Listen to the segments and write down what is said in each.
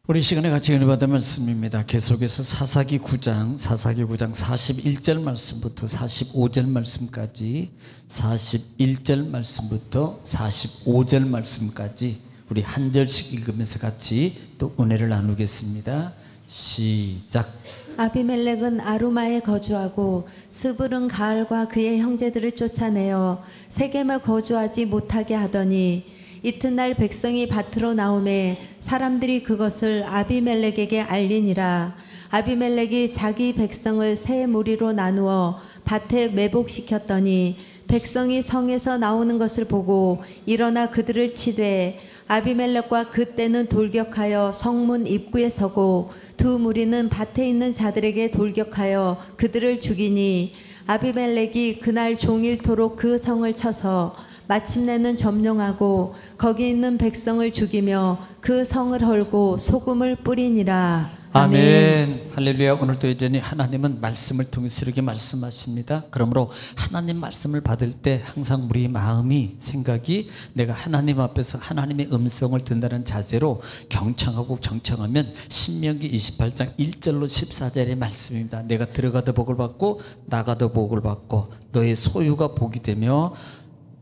우리 시간에 같이 은혜 받은 말씀입니다. 계속해서 사사기 9장 41절 말씀부터 45절 말씀까지 41절 말씀부터 45절 말씀까지 우리 한 절씩 읽으면서 같이 또 은혜를 나누겠습니다. 시작. 아비멜렉은 아루마에 거주하고 스불은 가알과 그의 형제들을 쫓아내어 세겜에 거주하지 못하게 하더니 이튿날 백성이 밭으로 나오매 사람들이 그것을 아비멜렉에게 알리니라. 아비멜렉이 자기 백성을 세 무리로 나누어 밭에 매복시켰더니 백성이 성에서 나오는 것을 보고 일어나 그들을 치되 아비멜렉과 그때는 돌격하여 성문 입구에 서고 두 무리는 밭에 있는 자들에게 돌격하여 그들을 죽이니 아비멜렉이 그날 종일토록 그 성을 쳐서 마침내는 점령하고 거기 있는 백성을 죽이며 그 성을 헐고 소금을 뿌리니라. 아멘. 할렐루야. 오늘도 여전히 하나님은 말씀을 통해서 이렇게 말씀하십니다. 그러므로 하나님 말씀을 받을 때 항상 우리 마음이 생각이 내가 하나님 앞에서 하나님의 음성을 듣는다는 자세로 경청하고 정청하면 신명기 28장 1절로 14절의 말씀입니다. 내가 들어가도 복을 받고 나가도 복을 받고 너의 소유가 복이 되며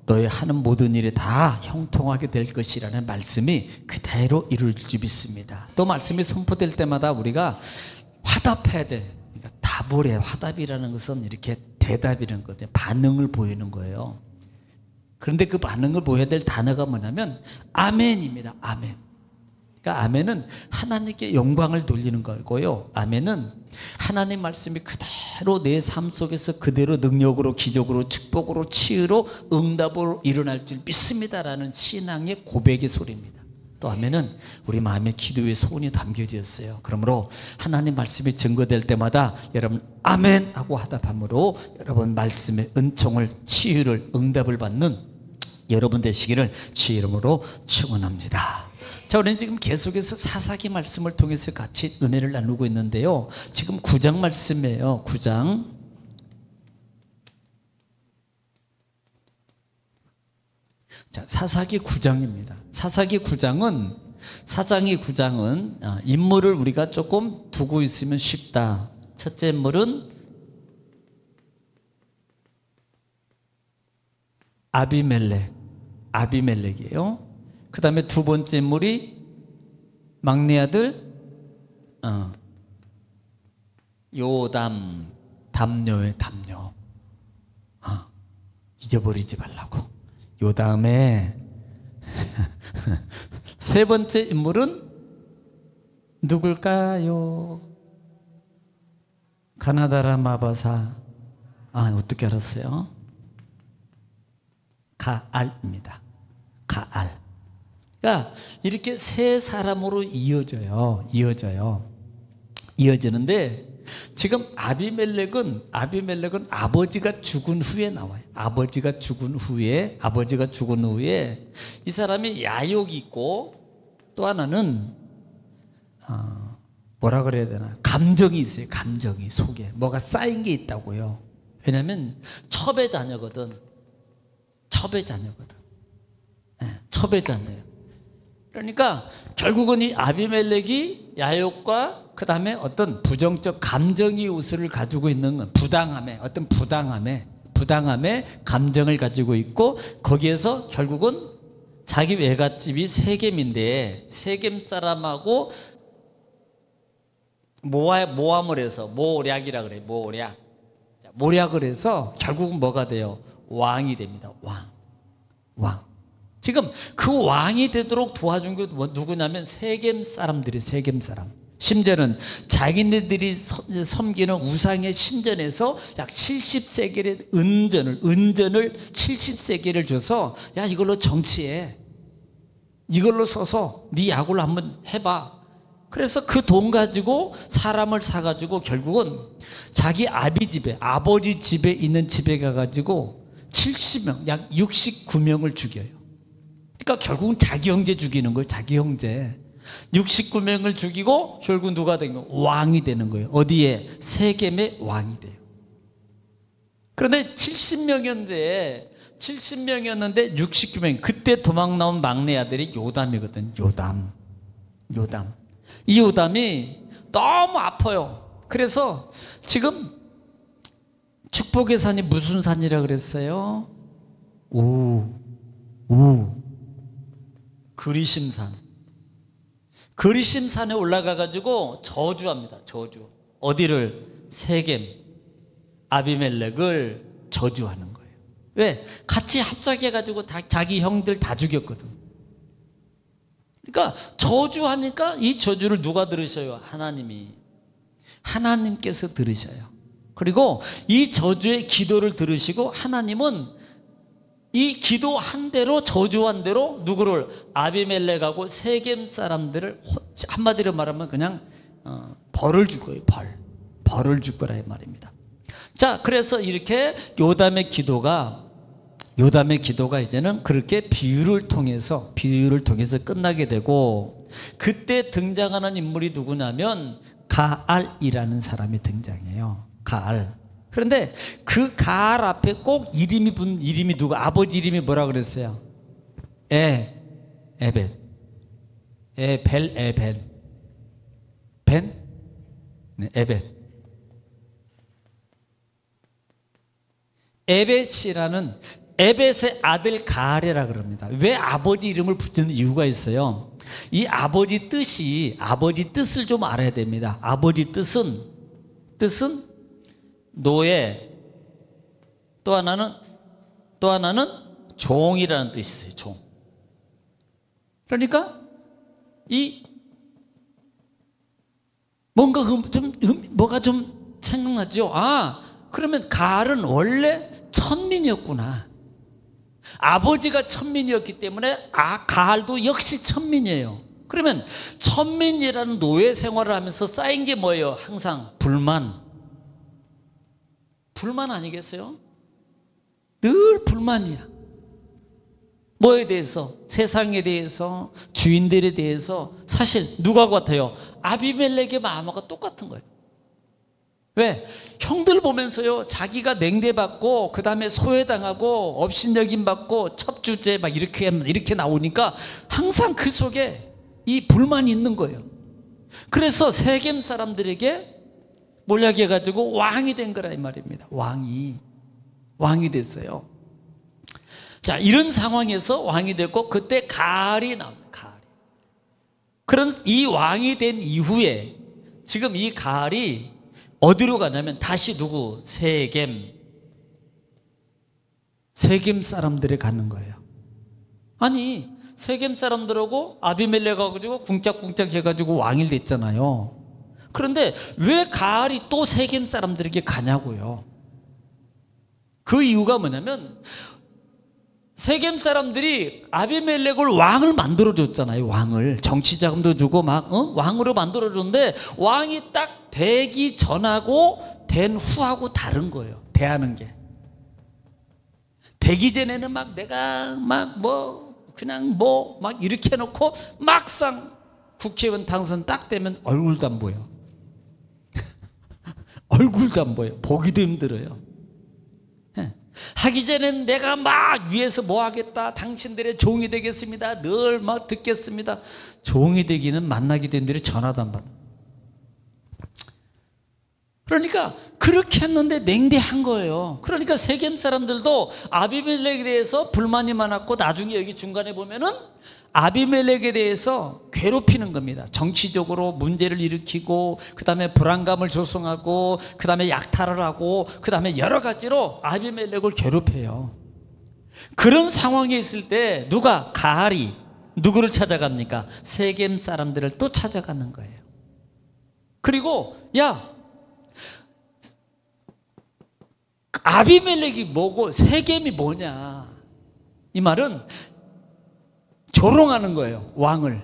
너의 하는 모든 일이 다 형통하게 될 것이라는 말씀이 그대로 이룰 줄 믿습니다. 또 말씀이 선포될 때마다 우리가 화답해야 돼. 그러니까 답을 해. 화답이라는 것은 이렇게 대답이라는 거죠. 반응을 보이는 거예요. 그런데 그 반응을 보여야 될 단어가 뭐냐면 아멘입니다. 아멘. 그러니까 아멘은 하나님께 영광을 돌리는 거고요. 아멘은 하나님 말씀이 그대로 내 삶 속에서 그대로 능력으로 기적으로 축복으로 치유로 응답으로 일어날 줄 믿습니다라는 신앙의 고백의 소리입니다. 또 아멘은 우리 마음의 기도의 소원이 담겨졌어요. 그러므로 하나님 말씀이 증거될 때마다 여러분 아멘 하고 화답함으로 여러분 말씀의 은총을 치유를 응답을 받는 여러분 되시기를 주의 이름으로 축원합니다. 자, 우리는 지금 계속해서 사사기 말씀을 통해서 같이 은혜를 나누고 있는데요. 지금 9장 말씀이에요. 9장. 자, 사사기 9장입니다. 사사기 9장은 인물을 우리가 조금 두고 있으면 쉽다. 첫째 인물은 아비멜렉이에요. 그 다음에 두 번째 인물이 막내 아들 요담, 담요의 담요. 잊어버리지 말라고. 요담의 세 번째 인물은 누굴까요? 가나다라 마바사. 어떻게 알았어요? 가알입니다. 가알. 그러니까 이렇게 세 사람으로 이어지는데 지금 아비멜렉은 아버지가 죽은 후에 나와요. 아버지가 죽은 후에 이 사람이 야욕이 있고 또 하나는 뭐라 그래야 되나, 감정이 있어요. 감정이 속에 뭐가 쌓인 게 있다고요. 왜냐하면 첩의 자녀거든. 첩의 자녀예요. 그러니까 결국은 이 아비멜렉이 야욕과 그 다음에 어떤 부정적 감정의 요소를 가지고 있는 건 부당함에 감정을 가지고 있고, 거기에서 결국은 자기 외갓집이 세겜인데 세겜 사람하고 모함을 해서 모략이라 그래요. 모략을 해서 결국은 뭐가 돼요? 왕이 됩니다. 왕. 지금 그 왕이 되도록 도와준 게 누구냐면 세겜 사람들이, 세겜 사람. 심지어는 자기네들이 섬기는 우상의 신전에서 약 70세겔의 은전을 70세겔을 줘서 야, 이걸로 정치해. 이걸로 써서 네 야구를 한번 해봐. 그래서 그 돈 가지고 사람을 사가지고 결국은 자기 아버지 집에 있는 집에 가가지고 70명, 약 69명을 죽여요. 그러니까 결국은 자기 형제 죽이는 거예요. 자기 형제 69명을 죽이고 결국 누가 된 거예요? 왕이 되는 거예요. 어디에? 세겜의 왕이 돼요. 그런데 70명이었는데 69명, 그때 도망 나온 막내 아들이 요담이거든. 요담. 이 요담이 너무 아파요. 그래서 지금 축복의 산이 무슨 산이라 그랬어요? 그리심산. 그리심산에 올라가 가지고 저주합니다. 저주. 어디를? 세겜, 아비멜렉을 저주하는 거예요. 왜? 같이 합작해 가지고 자기 형들 다 죽였거든. 그러니까 저주하니까 이 저주를 누가 들으셔요? 하나님이. 하나님께서 들으셔요. 그리고 이 저주의 기도를 들으시고 하나님은 이 기도한 대로, 저주한 대로 누구를? 아비멜렉하고 세겜 사람들을, 한마디로 말하면 그냥 벌을 줄 거예요. 벌을 줄 거라 이 말입니다. 자, 그래서 이렇게 요담의 기도가 이제는 그렇게 비유를 통해서 끝나게 되고, 그때 등장하는 인물이 누구냐면 가알이라는 사람이 등장해요. 가알. 그런데 그 가알 앞에 꼭 이름이 누가? 아버지 이름이 뭐라 그랬어요? 에벳. 에벳. 에벳이라는, 에벳의 아들 가알이라 그럽니다. 왜 아버지 이름을 붙이는 이유가 있어요. 이 아버지 뜻을 좀 알아야 됩니다. 아버지 뜻은 노예, 또 하나는 종이라는 뜻이 있어요. 종. 그러니까 이 뭔가 뭐가 좀 생각나죠. 그러면 가알은 원래 천민이었구나. 아버지가 천민이었기 때문에 가알도 역시 천민이에요. 그러면 천민이라는 노예 생활을 하면서 쌓인 게 뭐예요? 항상 불만 아니겠어요? 늘 불만이야. 뭐에 대해서? 세상에 대해서, 주인들에 대해서. 사실 누가 같아요? 아비멜렉의 마음과 똑같은 거예요. 왜? 형들 보면서요, 자기가 냉대받고 그 다음에 소외당하고 업신여김받고 첩주제 막 이렇게 나오니까 항상 그 속에 이 불만이 있는 거예요. 그래서 세겜 사람들에게 몰락해가지고 왕이 된 거라 이 말입니다. 왕이 됐어요. 자, 이런 상황에서 왕이 됐고, 그때 가알이 나옵니다. 가알이. 그런 이 왕이 된 이후에 지금 이 가알이 어디로 가냐면 다시 누구? 세겜 사람들에 가는 거예요. 아니, 세겜 사람들하고 아비멜렉하고 가지고 궁짝궁짝 해가지고 왕이 됐잖아요. 그런데 왜 가알이 또 세겜 사람들에게 가냐고요. 그 이유가 뭐냐면 세겜 사람들이 아비멜렉을 왕을 만들어줬잖아요. 왕을 정치 자금도 주고 막 왕으로 만들어줬는데, 왕이 딱 되기 전하고 된 후하고 다른 거예요. 대하는 게. 되기 전에는 막 내가 막 이렇게 해놓고 막상 국회의원 당선 딱 되면 얼굴도 안 보여. 얼굴도 안 보여. 보기도 힘들어요. 하기 전엔 내가 막 위에서 뭐 하겠다, 당신들의 종이 되겠습니다, 늘 막 듣겠습니다. 종이 되기는 만나게 된 데를 전화도 안 받아. 그러니까 그렇게 했는데 냉대한 거예요. 그러니까 세겜 사람들도 아비멜렉에 대해서 불만이 많았고, 나중에 여기 중간에 보면은 아비멜렉에 대해서 괴롭히는 겁니다. 정치적으로 문제를 일으키고, 그 다음에 불안감을 조성하고, 그 다음에 약탈을 하고, 그 다음에 여러 가지로 아비멜렉을 괴롭혀요. 그런 상황에 있을 때 가알이 누구를 찾아갑니까? 세겜 사람들을 또 찾아가는 거예요. 그리고 아비멜렉이 뭐고 세겜이 뭐냐, 이 말은 조롱하는 거예요. 왕을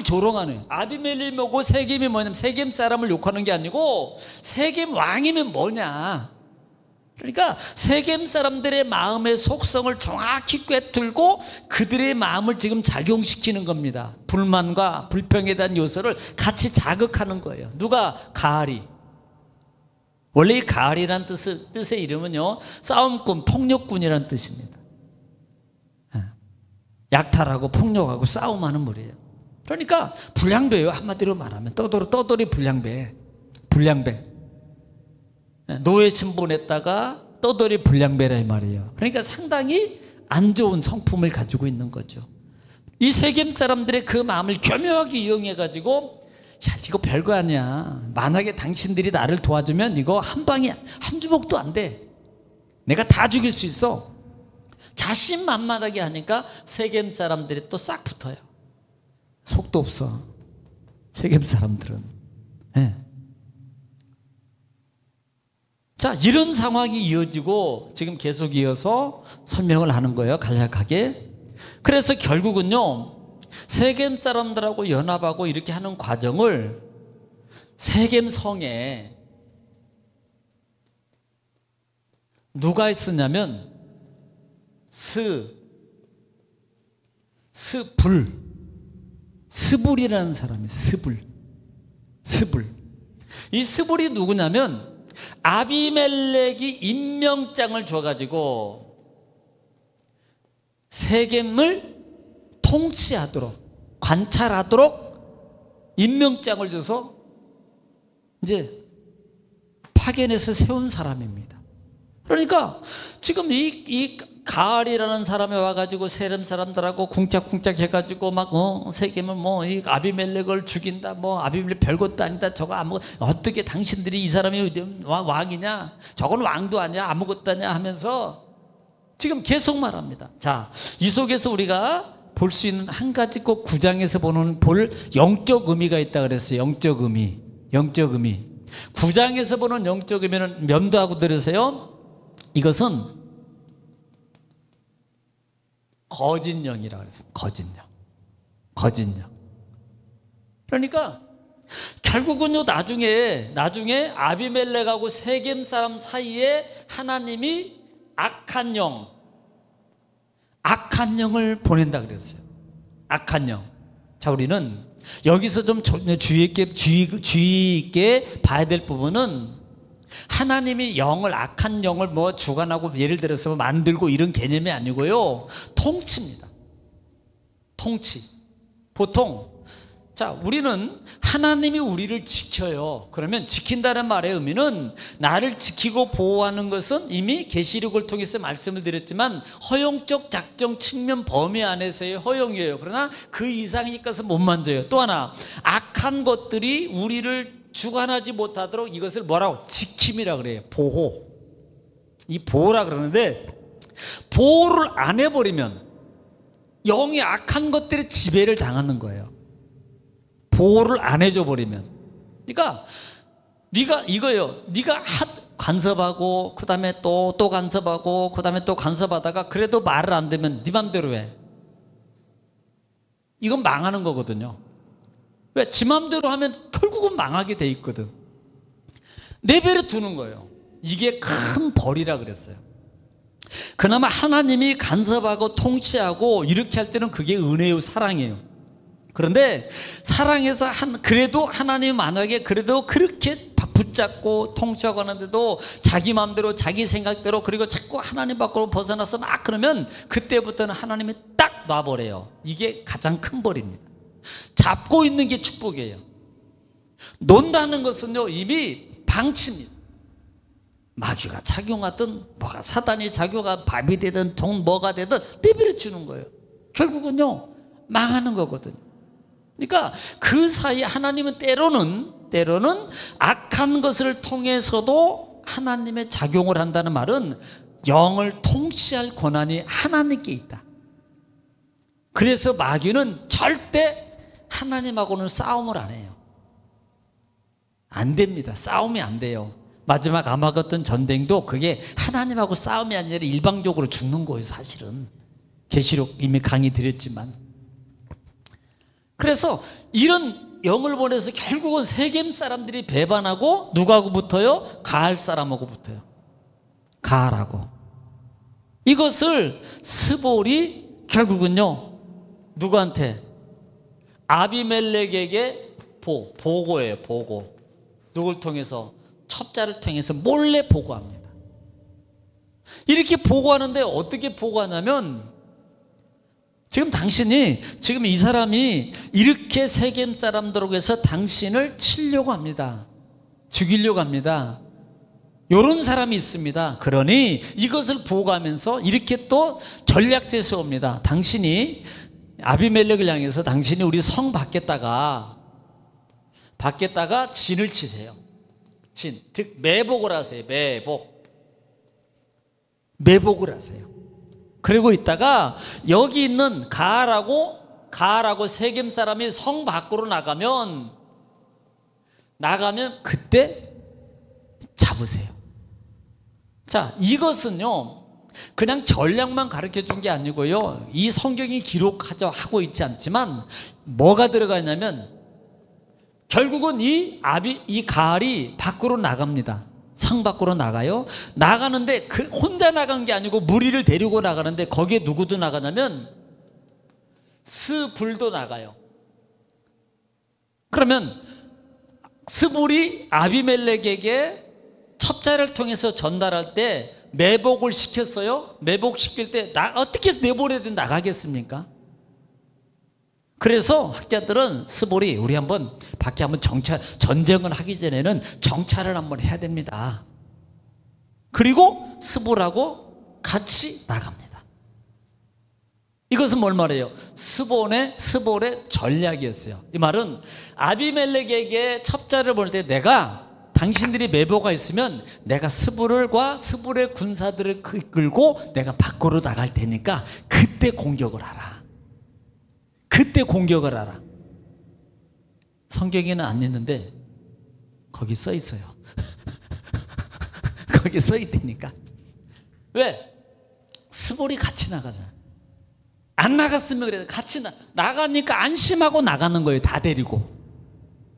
조롱하는. 아비멜렉이 뭐고 세겜이 뭐냐면, 세겜 사람을 욕하는 게 아니고 세겜 왕이면 뭐냐. 그러니까 세겜 사람들의 마음의 속성을 정확히 꿰뚫고 그들의 마음을 지금 작용시키는 겁니다. 불만과 불평에 대한 요소를 같이 자극하는 거예요. 가알이. 원래 이 가알이라는 뜻의 이름은요, 싸움꾼, 폭력꾼이라는 뜻입니다. 약탈하고 폭력하고 싸움하는 무리예요. 그러니까 불량배예요. 한마디로 말하면 떠돌이 불량배. 노예 신분했다가 떠돌이 불량배라 이 말이에요. 그러니까 상당히 안 좋은 성품을 가지고 있는 거죠. 이 세겜 사람들의 그 마음을 교묘하게 이용해 가지고 야, 이거 별거 아니야. 만약에 당신들이 나를 도와주면 이거 한 방에 한 주먹도 안 돼. 내가 다 죽일 수 있어. 자신만만하게 하니까 세겜 사람들이 또 싹 붙어요. 속도 없어. 세겜 사람들은. 네. 자, 이런 상황이 이어지고 지금 계속 이어서 설명을 하는 거예요. 간략하게. 그래서 결국은요, 세겜 사람들하고 연합하고 이렇게 하는 과정을 세겜 성에 누가 있었냐면 스불이라는 사람이 스불. 이 스불이 누구냐면 아비멜렉이 임명장을 줘가지고 세겜을 통치하도록 관찰하도록 임명장을 줘서 이제 파견해서 세운 사람입니다. 그러니까 지금 이 가알이라는 사람이 와가지고 세겜 사람들하고 쿵짝쿵짝 해가지고 막 세겜은 뭐 이 아비멜렉을 죽인다, 뭐 아비멜렉 별것도 아니다, 저거 아무 어떻게 당신들이 이 사람이 왕이냐, 저건 왕도 아니야, 아무것도 아니야 하면서 지금 계속 말합니다. 자, 이 속에서 우리가 볼 수 있는 한 가지 꼭 9장에서 볼 영적 의미가 있다 그랬어요. 영적 의미. 9장에서 보는 영적 의미는 면도하고 들으세요. 이것은 거짓 영이라고 그랬습니다. 거짓 영. 그러니까 결국은요, 나중에 아비멜렉하고 세겜 사람 사이에 하나님이 악한 영을 보낸다 그랬어요. 악한 영. 자, 우리는 여기서 좀 주의 있게 봐야 될 부분은 하나님이 악한 영을 뭐 주관하고 예를 들어서 만들고 이런 개념이 아니고요. 통치입니다. 통치. 보통 자, 우리는 하나님이 우리를 지켜요. 그러면 지킨다는 말의 의미는 나를 지키고 보호하는 것은 이미 계시록을 통해서 말씀을 드렸지만 허용적 작정 측면 범위 안에서의 허용이에요. 그러나 그 이상이니까 못 만져요. 또 하나, 악한 것들이 우리를 주관하지 못하도록 이것을 뭐라고? 지킴이라 그래요. 보호. 이 보호라 그러는데 보호를 안 해버리면 영이 악한 것들의 지배를 당하는 거예요. 보호를 안 해줘 버리면. 그러니까 네가 이거예요. 네가 간섭하고 그 다음에 또 간섭하고 그 다음에 또 간섭하다가 그래도 말을 안 되면 네 맘대로 해. 이건 망하는 거거든요. 왜? 지 맘대로 하면 결국은 망하게 돼 있거든. 내버려 두는 거예요. 이게 큰 벌이라 그랬어요. 그나마 하나님이 간섭하고 통치하고 이렇게 할 때는 그게 은혜요, 사랑이에요. 그런데 사랑해서 그래도 하나님이 만약에 그래도 그렇게 붙잡고 통치하고 하는데도 자기 마음대로 자기 생각대로 그리고 자꾸 하나님 밖으로 벗어나서 막 그러면 그때부터는 하나님이 딱 놔버려요. 이게 가장 큰 벌입니다. 잡고 있는 게 축복이에요. 논다는 것은요, 이미 방치입니다. 마귀가 작용하든 뭐가 사단이 작용하든 밥이 되든 뭐가 되든 내버려 주는 거예요. 결국은요 망하는 거거든요. 그러니까 그 사이 하나님은 때로는 악한 것을 통해서도 하나님의 작용을 한다는 말은 영을 통치할 권한이 하나님께 있다. 그래서 마귀는 절대 하나님하고는 싸움을 안 해요. 안 됩니다. 싸움이 안 돼요. 마지막 아마겟돈 전쟁도 그게 하나님하고 싸움이 아니라 일방적으로 죽는 거예요. 사실은 계시록 이미 강의 드렸지만. 그래서 이런 영을 보내서 결국은 세겜 사람들이 배반하고 누구하고 붙어요? 가알 사람하고 붙어요. 가알하고. 이것을 스볼이 결국은요 누구한테? 아비멜렉에게 보고예요. 보고. 누굴 통해서? 첩자를 통해서 몰래 보고합니다. 이렇게 보고하는데 어떻게 보고하냐면 지금 당신이, 지금 이 사람이 이렇게 세겜 사람들에게 해서 당신을 치려고 합니다. 죽이려고 합니다. 이런 사람이 있습니다. 그러니 이것을 보고하면서 이렇게 또 전략제 세웁니다. 당신이 아비멜렉을 향해서 당신이 우리 성 밖에다가 진을 치세요. 진, 즉 매복을 하세요. 매복을 하세요. 그리고 있다가 여기 있는 가알하고 세겜 사람이 성 밖으로 나가면 그때 잡으세요. 자, 이것은요 그냥 전략만 가르쳐 준 게 아니고요, 이 성경이 기록하고 있지 않지만 뭐가 들어가 있냐면 결국은 이 가알이 밖으로 나갑니다. 성 밖으로 나가요. 나가는데 혼자 나간 게 아니고 무리를 데리고 나가는데 거기에 누구도 나가냐면 스불도 나가요. 그러면 스불이 아비멜렉에게 첩자를 통해서 전달할 때 매복을 시켰어요. 매복시킬 때 어떻게 해서 내보내든 나가겠습니까? 그래서 학자들은 스볼이 우리 한번 밖에 한번 전쟁을 하기 전에는 정찰을 한번 해야 됩니다. 그리고 스볼하고 같이 나갑니다. 이것은 뭘 말해요? 스볼의 전략이었어요. 이 말은 아비멜렉에게 첩자를 보낼 때 내가 당신들이 매복가 있으면 내가 스불과 스불의 군사들을 이끌고 내가 밖으로 나갈 테니까 그때 공격을 하라. 성경에는 안 있는데 거기 써 있어요. 거기 써 있다니까. 왜? 스불이 같이 나가잖아. 안 나갔으면 그래. 같이 나가니까 안심하고 나가는 거예요. 다 데리고.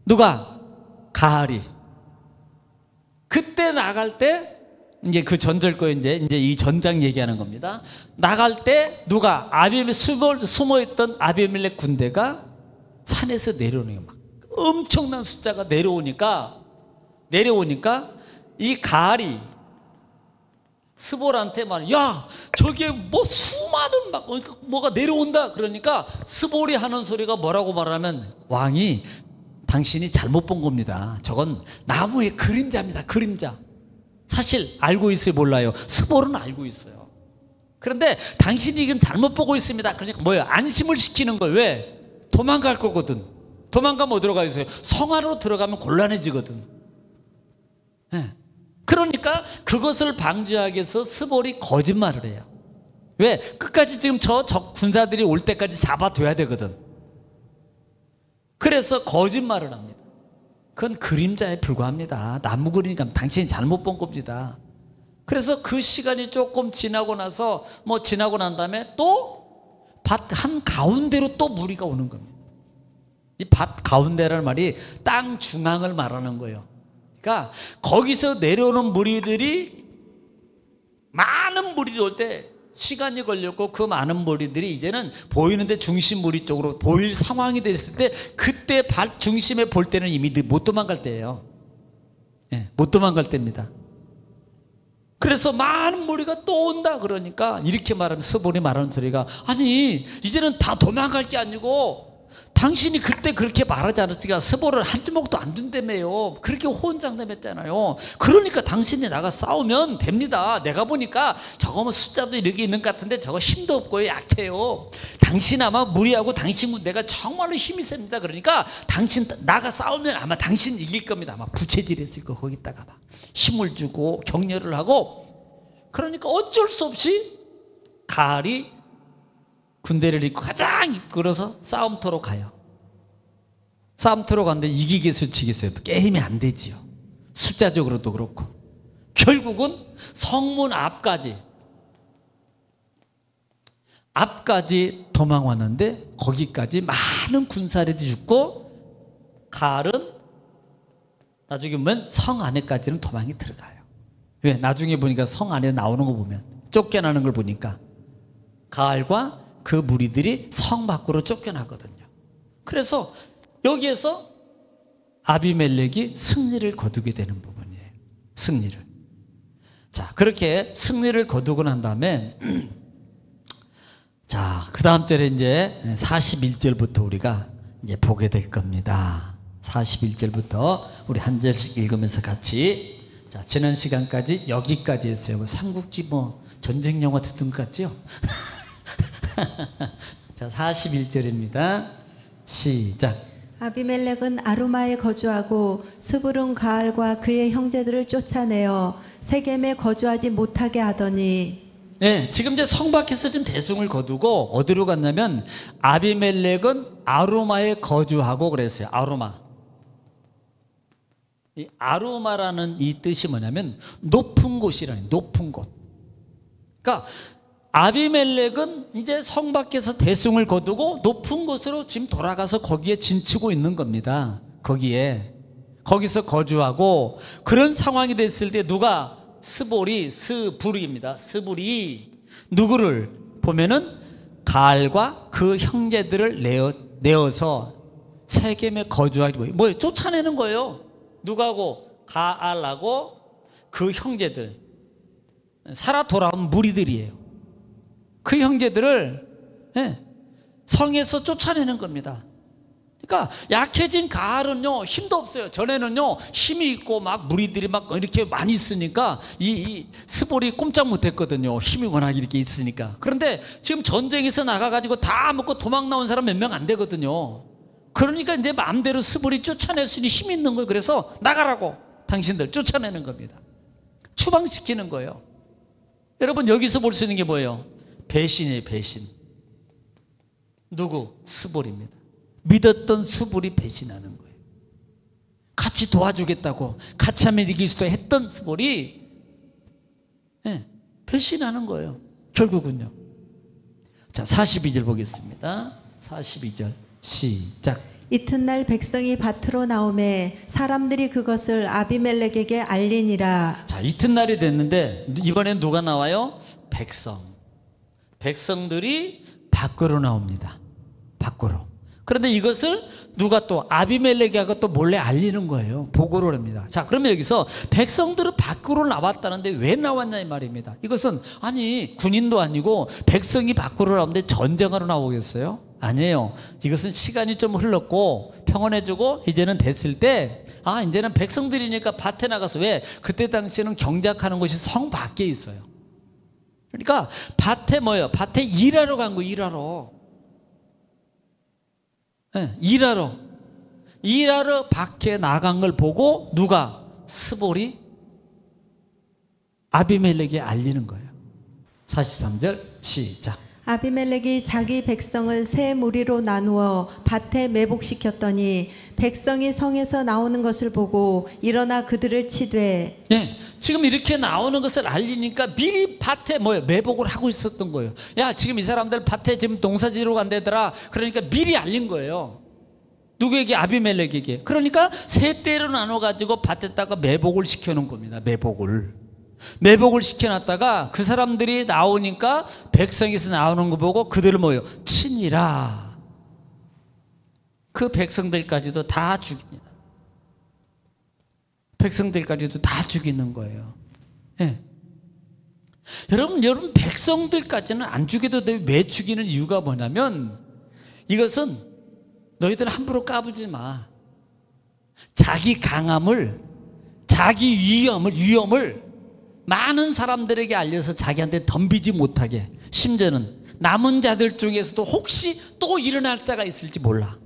누가? 가알이. 그때 나갈 때 이제 그 전절 거 이제 이 전장 얘기하는 겁니다. 나갈 때 누가 숨어있던 아비멜렉 군대가 산에서 내려오는 거예요. 막 엄청난 숫자가 내려오니까 이 가알이 스볼한테 말, 야 저기에 뭐 수많은 막 뭐가 내려온다. 그러니까 스볼이 하는 소리가 뭐라고 말하면, 왕이 당신이 잘못 본 겁니다. 저건 나무의 그림자입니다. 그림자. 사실 알고 있어요, 몰라요? 스볼은 알고 있어요. 그런데 당신이 지금 잘못 보고 있습니다. 그러니까 뭐예요? 안심을 시키는 거예요. 왜? 도망갈 거거든. 도망가면 어디로 가 있어요? 성 안으로 들어가면 곤란해지거든. 네. 그러니까 그것을 방지하기 위해서 스볼이 거짓말을 해요. 왜? 끝까지 지금 저 군사들이 올 때까지 잡아둬야 되거든. 그래서 거짓말을 합니다. 그건 그림자에 불과합니다. 나무 그리니까 당신이 잘못 본 겁니다. 그래서 그 시간이 조금 지나고 나서 지나고 난 다음에 또 밭 한가운데로 또 무리가 오는 겁니다. 이 밭 가운데라는 말이 땅 중앙을 말하는 거예요. 그러니까 거기서 내려오는 무리들이, 많은 무리들이 올 때 시간이 걸렸고 그 많은 무리들이 이제는 보이는데 중심 무리 쪽으로 보일 상황이 됐을 때, 그때 발 중심에 볼 때는 이미 못 도망갈 때예요. 네, 못 도망갈 때입니다. 그래서 많은 무리가 또 온다. 그러니까 이렇게 말하면 스볼이 말하는 소리가, 아니 이제는 다 도망갈 게 아니고 당신이 그때 그렇게 말하지 않았으니까 스볼을 한 주먹도 안 준다며요. 그렇게 호언장담했잖아요. 그러니까 당신이 나가 싸우면 됩니다. 내가 보니까 저거 숫자도 이렇게 있는 것 같은데 저거 힘도 없고요, 약해요. 당신 아마 무리하고 당신 군대가 정말로 힘이 셉니다. 그러니까 당신 나가 싸우면 아마 당신 이길 겁니다. 아마 부채질했을 거. 거기다가 막 힘을 주고 격려를 하고. 그러니까 어쩔 수 없이 가알이 군대를 가장 이끌어서 싸움터로 가요. 싸움터로 가는데 이기겠어요, 지겠어요? 게임이 안 되지요. 숫자적으로도 그렇고. 결국은 성문 앞까지 도망왔는데 거기까지 많은 군사들이 죽고, 가알은 나중에 보면 성 안에까지는 도망이 들어가요. 왜? 나중에 보니까 성 안에 나오는 거 보면, 쫓겨나는 걸 보니까 가알과 그 무리들이 성 밖으로 쫓겨나거든요. 그래서 여기에서 아비멜렉이 승리를 거두게 되는 부분이에요. 승리를. 자, 그렇게 승리를 거두고 난 다음에 자, 그 다음 절에 이제 41절부터 우리가 이제 보게 될 겁니다. 41절부터 우리 한 절씩 읽으면서 같이. 자, 지난 시간까지 여기까지 했어요. 뭐 삼국지 뭐 전쟁 영화 듣던 것 같죠? 자, 41절입니다. 시작. 아비멜렉은 아루마에 거주하고 스부른 가알과 그의 형제들을 쫓아내어 세겜에 거주하지 못하게 하더니. 네, 지금 이제 성 밖에서 좀 대승을 거두고 어디로 갔냐면 아비멜렉은 아루마에 거주하고 그랬어요. 아루마. 이 아루마라는 이 뜻이 뭐냐면 높은 곳이라는, 높은 곳. 그러니까 아비멜렉은 이제 성 밖에서 대승을 거두고 높은 곳으로 지금 돌아가서 거기에 진치고 있는 겁니다. 거기서 거주하고, 그런 상황이 됐을 때 누가, 스불입니다. 스불이 누구를 보면은 가알과 그 형제들을 내어서 세겜에 거주하기, 뭐 쫓아내는 거예요. 누가고? 가알하고 그 형제들, 살아 돌아온 무리들이에요. 그 형제들을 성에서 쫓아내는 겁니다. 그러니까 약해진 가알은요 힘도 없어요. 전에는요 힘이 있고 막 무리들이 막 이렇게 많이 있으니까 이 스볼이 꼼짝 못했거든요. 힘이 워낙 이렇게 있으니까. 그런데 지금 전쟁에서 나가가지고 다 먹고 도망 나온 사람 몇 명 안 되거든요. 그러니까 이제 마음대로 스볼이 쫓아낼 수 있는 힘이 있는 거예요. 그래서 나가라고 당신들 쫓아내는 겁니다. 추방시키는 거예요. 여러분 여기서 볼 수 있는 게 뭐예요? 배신이에요. 배신. 누구? 스볼입니다. 믿었던 스볼이 배신하는 거예요. 같이 도와주겠다고, 같이 하면 이길 수도 했던 스볼이 배신하는 거예요. 결국은요. 자, 42절 보겠습니다. 42절 시작. 이튿날 백성이 밭으로 나오매 사람들이 그것을 아비멜렉에게 알리니라. 자, 이튿날이 됐는데 이번엔 누가 나와요? 백성들이 밖으로 나옵니다. 밖으로. 그런데 이것을 누가 또 아비멜렉에게 또 몰래 알리는 거예요. 보고를 합니다. 자, 그러면 여기서 백성들은 밖으로 나왔다는데 왜 나왔냐 이 말입니다. 이것은 아니 군인도 아니고 백성이 밖으로 나오는데 전쟁하러 나오겠어요? 아니에요. 이것은 시간이 좀 흘렀고 평온해지고 이제는 됐을 때 이제는 백성들이니까 밭에 나가서, 왜? 그때 당시에는 경작하는 곳이 성 밖에 있어요. 그러니까 밭에 뭐예요? 밭에 일하러 간 거예요. 일하러 밖에 나간 걸 보고 누가? 스볼이 아비멜렉에 알리는 거예요. 43절 시작. 아비멜렉이 자기 백성을 세 무리로 나누어 밭에 매복시켰더니 백성이 성에서 나오는 것을 보고 일어나 그들을 치되. 네, 지금 이렇게 나오는 것을 알리니까 미리 밭에 매복을 하고 있었던 거예요. 야, 지금 이 사람들 밭에 지금 농사지으러 간대더라. 그러니까 미리 알린 거예요. 누구에게? 아비멜렉에게. 그러니까 세 떼로 나눠가지고 밭에다가 매복을 시켜놓은 겁니다. 매복을 시켜놨다가 그 사람들이 나오니까 백성에서 나오는 거 보고 그들을 치니라. 그 백성들까지도 다 죽입니다. 백성들까지도 다 죽이는 거예요. 여러분 백성들까지는 안 죽여도 돼요. 왜 죽이는 이유가 뭐냐면, 이것은 너희들 함부로 까부지 마. 자기 강함을, 자기 위험을 많은 사람들에게 알려서 자기한테 덤비지 못하게, 심지어는 남은 자들 중에서도 혹시 또 일어날 자가 있을지 몰라.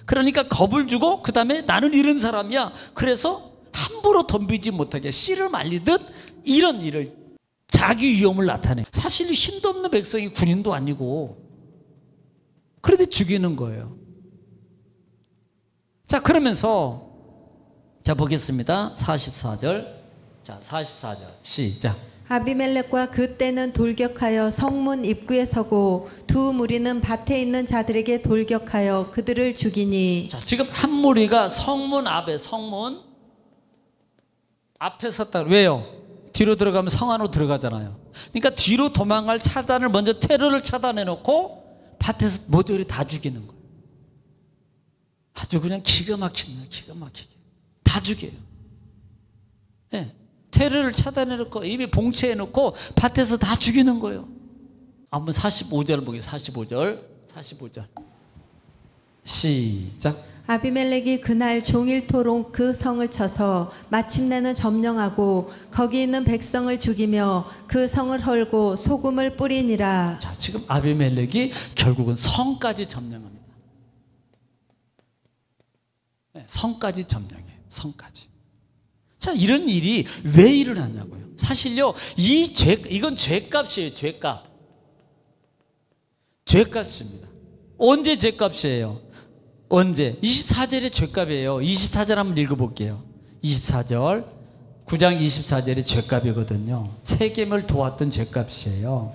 그러니까 겁을 주고 그 다음에 나는 이런 사람이야. 그래서 함부로 덤비지 못하게 씨를 말리듯 이런 일을, 자기 위험을 나타내. 사실 힘도 없는 백성이 군인도 아니고 그런데 죽이는 거예요. 자, 그러면서 자 보겠습니다. 44절. 자, 44절 시작. 아비멜렉과 그때는 돌격하여 성문 입구에 서고 두 무리는 밭에 있는 자들에게 돌격하여 그들을 죽이니. 자, 지금 한 무리가 성문 앞에 섰다. 왜요? 뒤로 들어가면 성 안으로 들어가잖아요. 그러니까 뒤로 도망갈 차단을 먼저, 테러를 차단해 놓고 밭에서 모두를 다 죽이는 거예요. 아주 그냥 기가 막힙니다. 기가 막히게 다 죽여요. 테러를 차단해 놓고 이미 봉쇄해 놓고 밭에서 다 죽이는 거예요. 한번 45절 보게. 45절 시작. 아비멜렉이 그날 종일토록 그 성을 쳐서 마침내는 점령하고 거기 있는 백성을 죽이며 그 성을 헐고 소금을 뿌리니라. 자, 지금 아비멜렉이 결국은 성까지 점령합니다. 네, 성까지 점령해요. 성까지. 자, 이런 일이 왜 일어나냐고요. 사실요, 이건 죄값이에요. 죄값입니다. 언제 죄값이에요? 언제? 24절의 죄값이에요. 24절 한번 읽어볼게요. 24절 9장 24절의 죄값이거든요. 세겜을 도왔던 죄값이에요.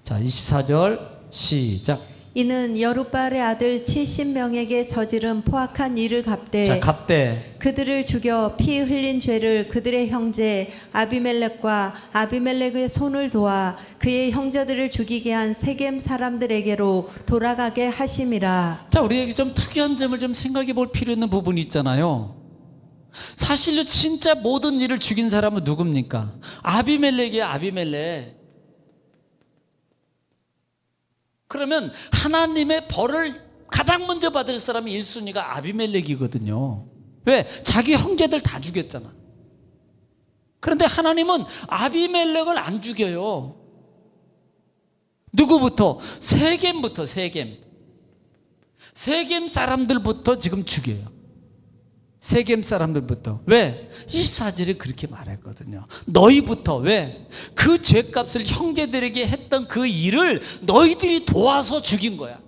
자, 24절 시작. 이는 여룻바알의 아들 70명에게 저지른 포악한 일을 갚되 자, 갚되 그들을 죽여 피 흘린 죄를 그들의 형제 아비멜렉과 아비멜렉의 손을 도와 그의 형제들을 죽이게 한 세겜 사람들에게로 돌아가게 하심이라. 자, 우리에게 좀 특이한 점을 좀 생각해 볼 필요 있는 부분이 있잖아요. 사실로 진짜 모든 일을 죽인 사람은 누굽니까? 아비멜렉이에요. 아비멜렉. 그러면 하나님의 벌을 가장 먼저 받을 사람이 1순위가 아비멜렉이거든요. 왜? 자기 형제들 다 죽였잖아. 그런데 하나님은 아비멜렉을 안 죽여요. 누구부터? 세겜부터. 세겜 사람들부터 지금 죽여요. 세겜 사람들부터. 왜? 24절에 그렇게 말했거든요. 너희부터. 왜? 그 죄값을 형제들에게 했던 그 일을 너희들이 도와서 죽인 거야.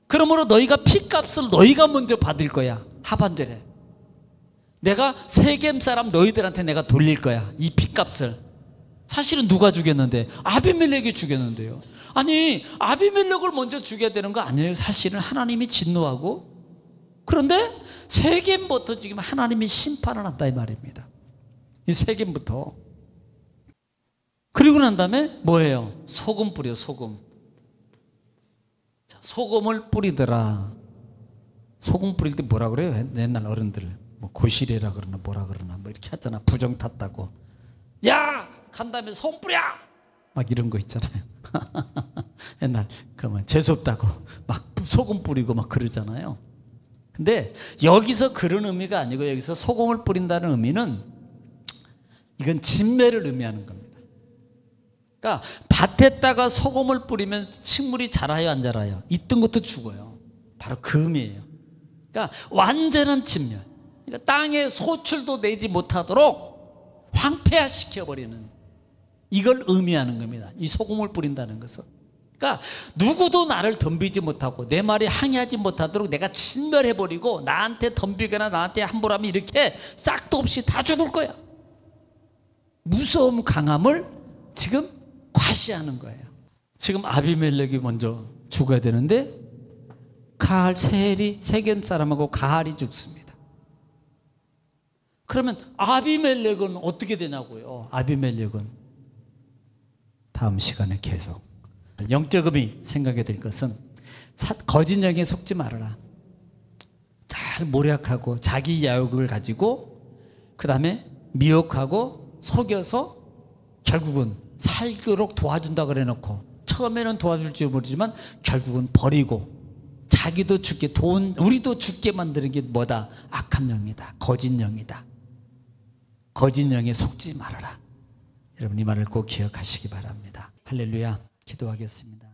그러므로 너희가 피값을 너희가 먼저 받을 거야. 하반절에 내가 세겜 사람 너희들한테 내가 돌릴 거야. 이 피값을. 사실은 누가 죽였는데? 아비멜렉이 죽였는데요. 아니, 아비멜렉을 먼저 죽여야 되는 거 아니에요? 사실은 하나님이 진노하고. 그런데 세겜부터 지금 하나님이 심판을 한다 이 말입니다. 이 세겜부터. 그리고 난 다음에 뭐예요? 소금 뿌려. 소금. 자, 소금을 뿌리더라. 소금 뿌릴 때 뭐라 그래요? 옛날 어른들 뭐 고시래라 그러나 뭐라 그러나 뭐 이렇게 하잖아. 부정 탔다고. 야, 간 다음에 소금 뿌려. 막 이런 거 있잖아요. 옛날 그만 재수없다고 막 소금 뿌리고 막 그러잖아요. 근데 여기서 그런 의미가 아니고 여기서 소금을 뿌린다는 의미는 이건 진멸을 의미하는 겁니다. 그러니까 밭에다가 소금을 뿌리면 식물이 자라요, 안 자라요? 있던 것도 죽어요. 바로 그 의미예요. 그러니까 완전한 진멸. 그러니까 땅에 소출도 내지 못하도록 황폐화시켜버리는, 이걸 의미하는 겁니다. 이 소금을 뿌린다는 것은. 그러니까 누구도 나를 덤비지 못하고 내 말이 항의하지 못하도록 내가 진멸해버리고 나한테 덤비거나 나한테 함부로하면 이렇게 싹도 없이 다 죽을 거야. 무서움 강함을 지금 과시하는 거예요. 지금 아비멜렉이 먼저 죽어야 되는데 가할, 세헬이, 세겜 사람하고 가할이 죽습니다. 그러면 아비멜렉은 어떻게 되냐고요? 아비멜렉은 다음 시간에 계속. 영적 의미 생각해야 될 것은 거짓 영에 속지 말아라. 잘 모략하고 자기 야욕을 가지고 그 다음에 미혹하고 속여서 결국은 살도록 도와준다 그래 놓고 처음에는 도와줄 줄 모르지만 결국은 버리고 자기도 죽게, 우리도 죽게 만드는 게 뭐다? 악한 영이다. 거짓 영이다. 거짓 영에 속지 말아라. 여러분 이 말을 꼭 기억하시기 바랍니다. 할렐루야. 기도하겠습니다.